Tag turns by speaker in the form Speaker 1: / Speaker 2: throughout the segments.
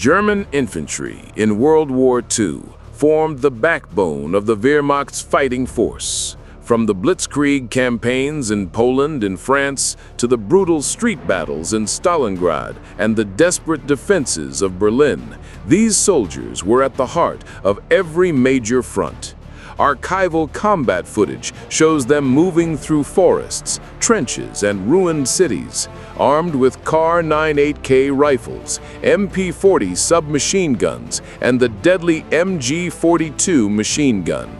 Speaker 1: German infantry in World War II formed the backbone of the Wehrmacht's fighting force. From the Blitzkrieg campaigns in Poland and France to the brutal street battles in Stalingrad and the desperate defenses of Berlin, these soldiers were at the heart of every major front. Archival combat footage shows them moving through forests, trenches, and ruined cities, armed with Kar 98K rifles, MP-40 submachine guns, and the deadly MG-42 machine gun.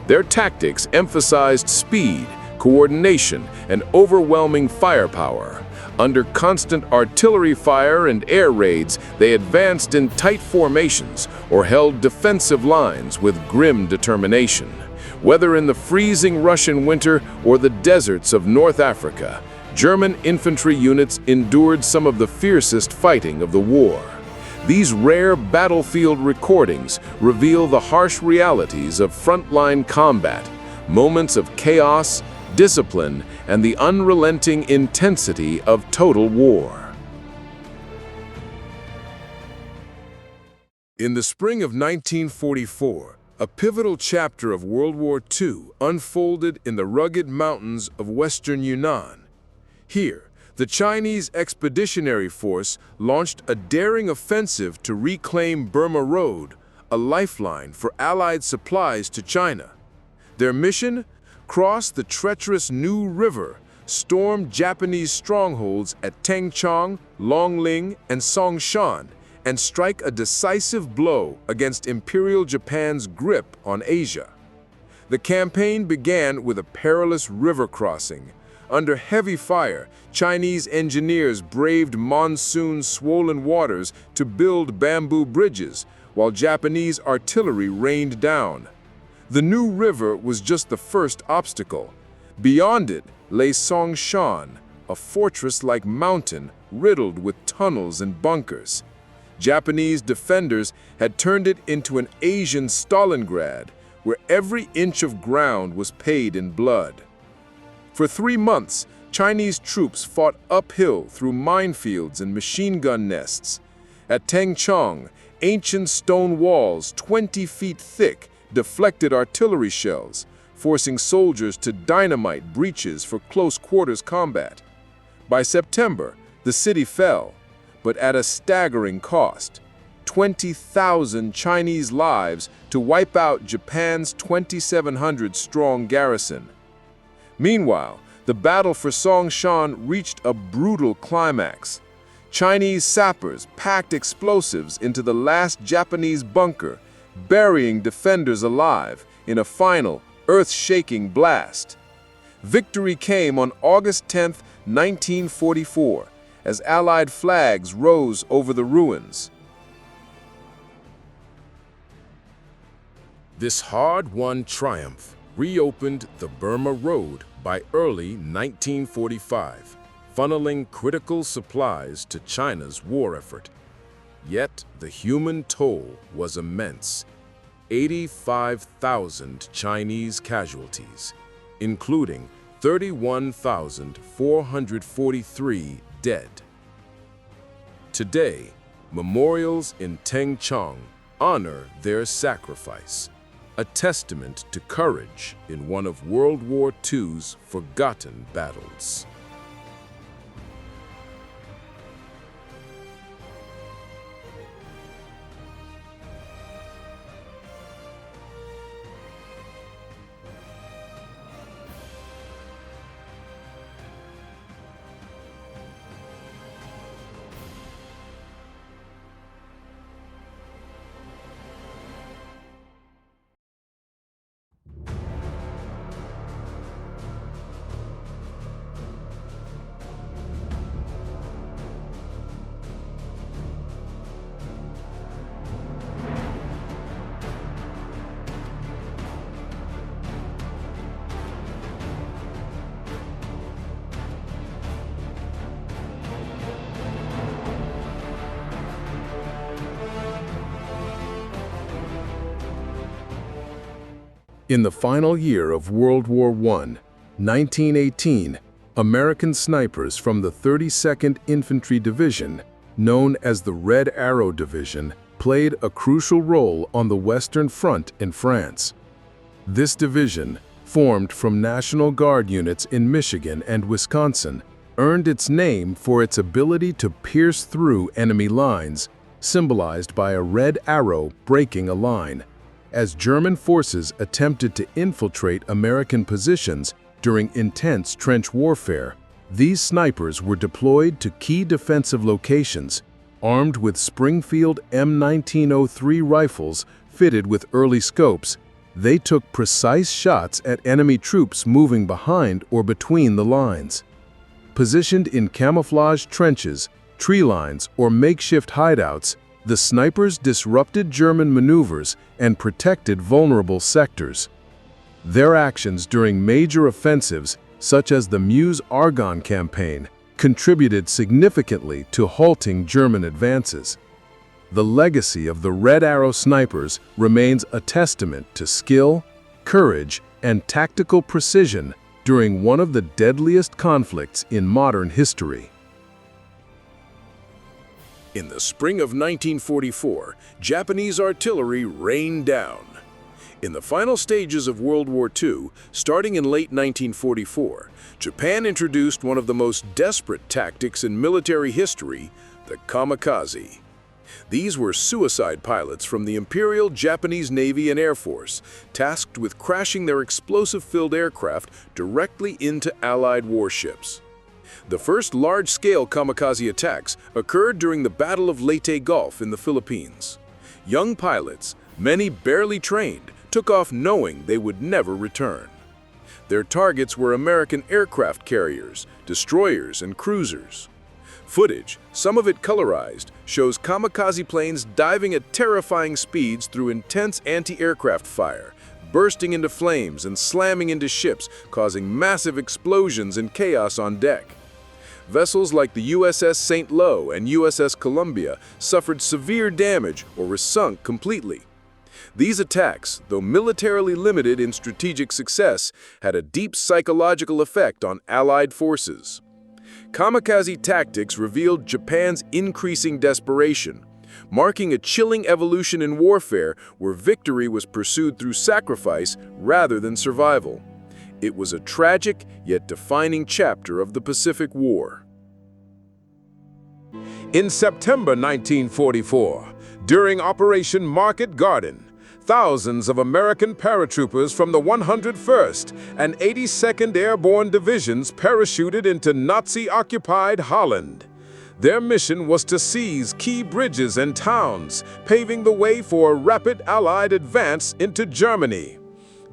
Speaker 1: Their tactics emphasized speed, coordination, and overwhelming firepower. Under constant artillery fire and air raids, they advanced in tight formations or held defensive lines with grim determination. Whether in the freezing Russian winter or the deserts of North Africa, German infantry units endured some of the fiercest fighting of the war. These rare battlefield recordings reveal the harsh realities of frontline combat, moments of chaos, discipline, and the unrelenting intensity of total war. In the spring of 1944, a pivotal chapter of World War II unfolded in the rugged mountains of western Yunnan. Here, the Chinese Expeditionary Force launched a daring offensive to reclaim Burma Road, a lifeline for Allied supplies to China. Their mission? Cross the treacherous New River, storm Japanese strongholds at Tengchong, Longling, and Songshan, and strike a decisive blow against Imperial Japan's grip on Asia. The campaign began with a perilous river crossing. Under heavy fire, Chinese engineers braved monsoon-swollen waters to build bamboo bridges, while Japanese artillery rained down. The New River was just the first obstacle. Beyond it lay Songshan, a fortress-like mountain riddled with tunnels and bunkers. Japanese defenders had turned it into an Asian Stalingrad, where every inch of ground was paid in blood. For 3 months, Chinese troops fought uphill through minefields and machine gun nests. At Tengchong, ancient stone walls 20 feet thick deflected artillery shells, forcing soldiers to dynamite breaches for close-quarters combat. By September, the city fell, but at a staggering cost: 20,000 Chinese lives to wipe out Japan's 2,700-strong garrison. Meanwhile, the battle for Songshan reached a brutal climax. Chinese sappers packed explosives into the last Japanese bunker, burying defenders alive in a final, earth-shaking blast. Victory came on August 10, 1944, as Allied flags rose over the ruins. This hard-won triumph reopened the Burma Road by early 1945, funneling critical supplies to China's war effort. Yet the human toll was immense: 85,000 Chinese casualties, including 31,443 dead. Today, memorials in Tengchong honor their sacrifice, a testament to courage in one of World War II's forgotten battles. In the final year of World War I, 1918, American snipers from the 32nd Infantry Division known as the Red Arrow Division, played a crucial role on the Western Front in France. This division, formed from National Guard units in Michigan and Wisconsin, earned its name for its ability to pierce through enemy lines, symbolized by a red arrow breaking a line. As German forces attempted to infiltrate American positions during intense trench warfare, these snipers were deployed to key defensive locations, armed with Springfield M1903 rifles fitted with early scopes. They took precise shots at enemy troops moving behind or between the lines. Positioned in camouflage trenches, tree lines, or makeshift hideouts, the snipers disrupted German maneuvers and protected vulnerable sectors. Their actions during major offensives, such as the Meuse-Argonne campaign, contributed significantly to halting German advances. The legacy of the Red Arrow snipers remains a testament to skill, courage, and tactical precision during one of the deadliest conflicts in modern history. In the spring of 1944, Japanese artillery rained down. In the final stages of World War II, starting in late 1944, Japan introduced one of the most desperate tactics in military history, the kamikaze. These were suicide pilots from the Imperial Japanese Navy and Air Force, tasked with crashing their explosive-filled aircraft directly into Allied warships. The first large-scale kamikaze attacks occurred during the Battle of Leyte Gulf in the Philippines. Young pilots, many barely trained, took off knowing they would never return. Their targets were American aircraft carriers, destroyers, and cruisers. Footage, some of it colorized, shows kamikaze planes diving at terrifying speeds through intense anti-aircraft fire, bursting into flames and slamming into ships, causing massive explosions and chaos on deck. Vessels like the USS St. Lo and USS Columbia suffered severe damage or were sunk completely. These attacks, though militarily limited in strategic success, had a deep psychological effect on Allied forces. Kamikaze tactics revealed Japan's increasing desperation, marking a chilling evolution in warfare where victory was pursued through sacrifice rather than survival. It was a tragic yet defining chapter of the Pacific War.
Speaker 2: In September 1944, during Operation Market Garden, thousands of American paratroopers from the 101st and 82nd Airborne Divisions parachuted into Nazi-occupied Holland. Their mission was to seize key bridges and towns, paving the way for a rapid Allied advance into Germany.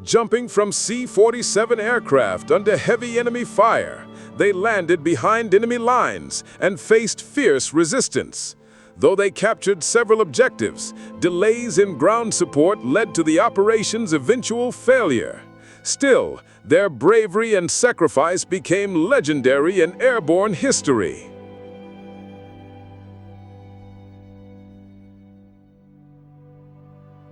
Speaker 2: Jumping from C-47 aircraft under heavy enemy fire, they landed behind enemy lines and faced fierce resistance. Though they captured several objectives, delays in ground support led to the operation's eventual failure. Still, their bravery and sacrifice became legendary in airborne history.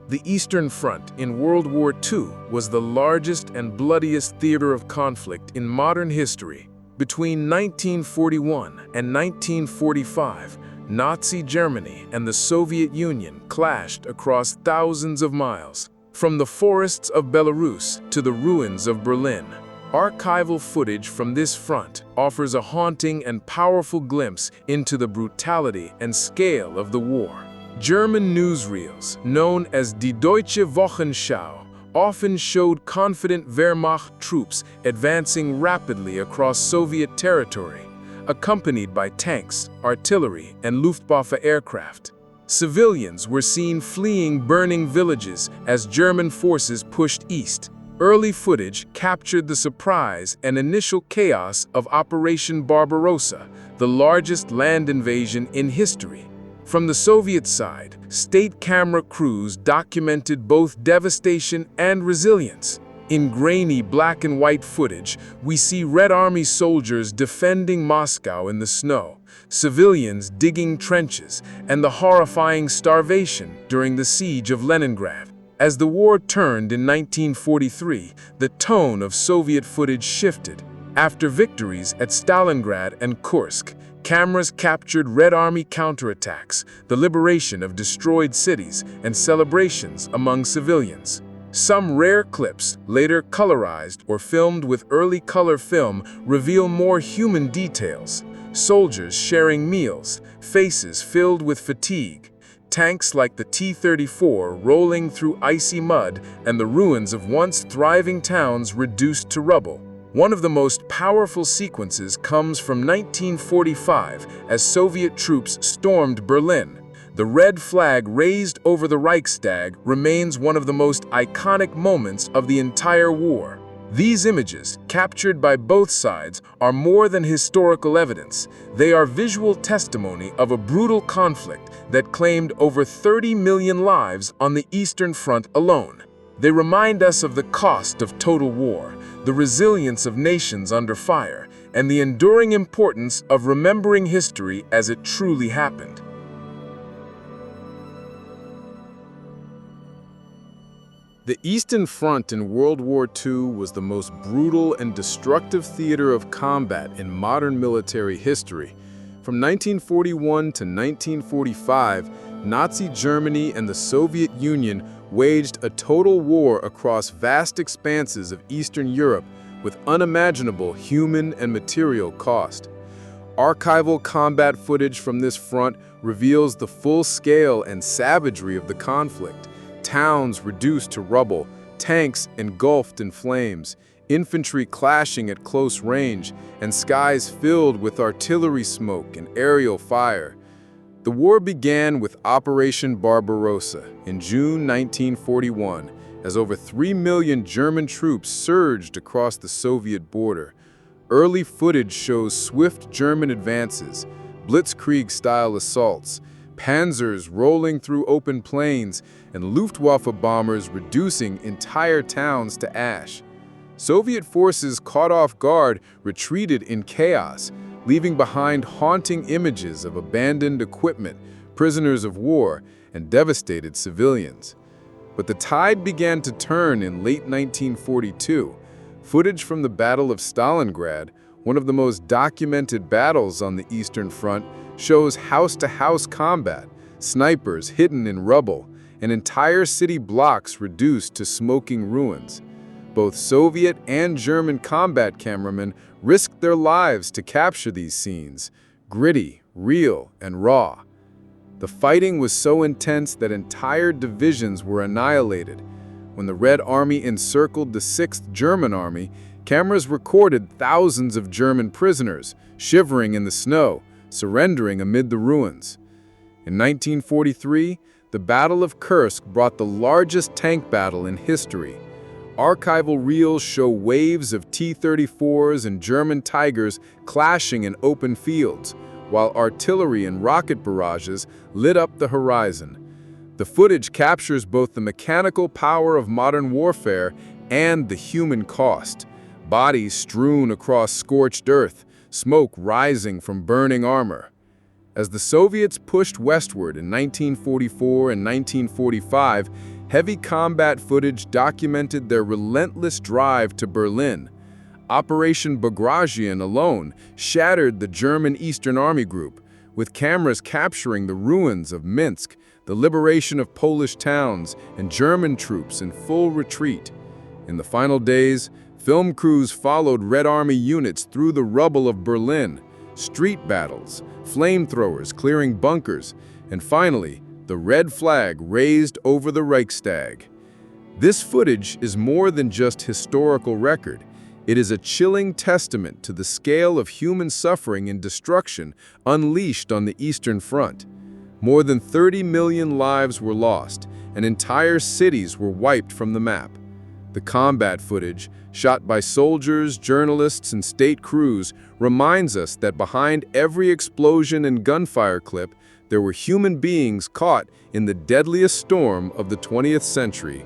Speaker 1: The Eastern Front in World War II was the largest and bloodiest theater of conflict in modern history. Between 1941 and 1945, Nazi Germany and the Soviet Union clashed across thousands of miles, from the forests of Belarus to the ruins of Berlin. Archival footage from this front offers a haunting and powerful glimpse into the brutality and scale of the war. German newsreels, known as Die Deutsche Wochenschau, often showed confident Wehrmacht troops advancing rapidly across Soviet territory, accompanied by tanks, artillery, and Luftwaffe aircraft. Civilians were seen fleeing burning villages as German forces pushed east. Early footage captured the surprise and initial chaos of Operation Barbarossa, the largest land invasion in history. From the Soviet side, state camera crews documented both devastation and resilience. In grainy black and white footage, we see Red Army soldiers defending Moscow in the snow, civilians digging trenches, and the horrifying starvation during the siege of Leningrad. As the war turned in 1943, the tone of Soviet footage shifted. After victories at Stalingrad and Kursk, Cameras captured Red Army counterattacks, the liberation of destroyed cities, and celebrations among civilians. Some rare clips, later colorized or filmed with early color film, reveal more human details. Soldiers sharing meals, faces filled with fatigue, tanks like the T-34 rolling through icy mud, and the ruins of once thriving towns reduced to rubble. One of the most powerful sequences comes from 1945 as Soviet troops stormed Berlin. The red flag raised over the Reichstag remains one of the most iconic moments of the entire war. These images, captured by both sides, are more than historical evidence. They are visual testimony of a brutal conflict that claimed over 30 million lives on the Eastern Front alone. They remind us of the cost of total war, the resilience of nations under fire, and the enduring importance of remembering history as it truly happened. The Eastern Front in World War II was the most brutal and destructive theater of combat in modern military history. From 1941 to 1945, Nazi Germany and the Soviet Union waged a total war across vast expanses of Eastern Europe with unimaginable human and material cost. Archival combat footage from this front reveals the full scale and savagery of the conflict. Towns reduced to rubble, tanks engulfed in flames, infantry clashing at close range, and skies filled with artillery smoke and aerial fire. The war began with Operation Barbarossa in June 1941, as over 3 million German troops surged across the Soviet border. Early footage shows swift German advances, blitzkrieg-style assaults, Panzers rolling through open plains, and Luftwaffe bombers reducing entire towns to ash. Soviet forces caught off guard retreated in chaos, leaving behind haunting images of abandoned equipment, prisoners of war, and devastated civilians. But the tide began to turn in late 1942. Footage from the Battle of Stalingrad, one of the most documented battles on the Eastern Front, shows house-to-house combat, snipers hidden in rubble, and entire city blocks reduced to smoking ruins. Both Soviet and German combat cameramen risked their lives to capture these scenes, gritty, real, and raw. The fighting was so intense that entire divisions were annihilated. When the Red Army encircled the 6th German Army, cameras recorded thousands of German prisoners, shivering in the snow, surrendering amid the ruins. In 1943, the Battle of Kursk brought the largest tank battle in history. Archival reels show waves of T-34s and German Tigers clashing in open fields, while artillery and rocket barrages lit up the horizon. The footage captures both the mechanical power of modern warfare and the human cost. Bodies strewn across scorched earth, smoke rising from burning armor. As the Soviets pushed westward in 1944 and 1945, heavy combat footage documented their relentless drive to Berlin. Operation Bagration alone shattered the German Eastern Army Group, with cameras capturing the ruins of Minsk, the liberation of Polish towns, and German troops in full retreat. In the final days, film crews followed Red Army units through the rubble of Berlin, street battles, flamethrowers clearing bunkers, and finally, the red flag raised over the Reichstag. This footage is more than just historical record. It is a chilling testament to the scale of human suffering and destruction unleashed on the Eastern Front. More than 30 million lives were lost, and entire cities were wiped from the map. The combat footage, shot by soldiers, journalists, and state crews, reminds us that behind every explosion and gunfire clip, there were human beings caught in the deadliest storm of the 20th century.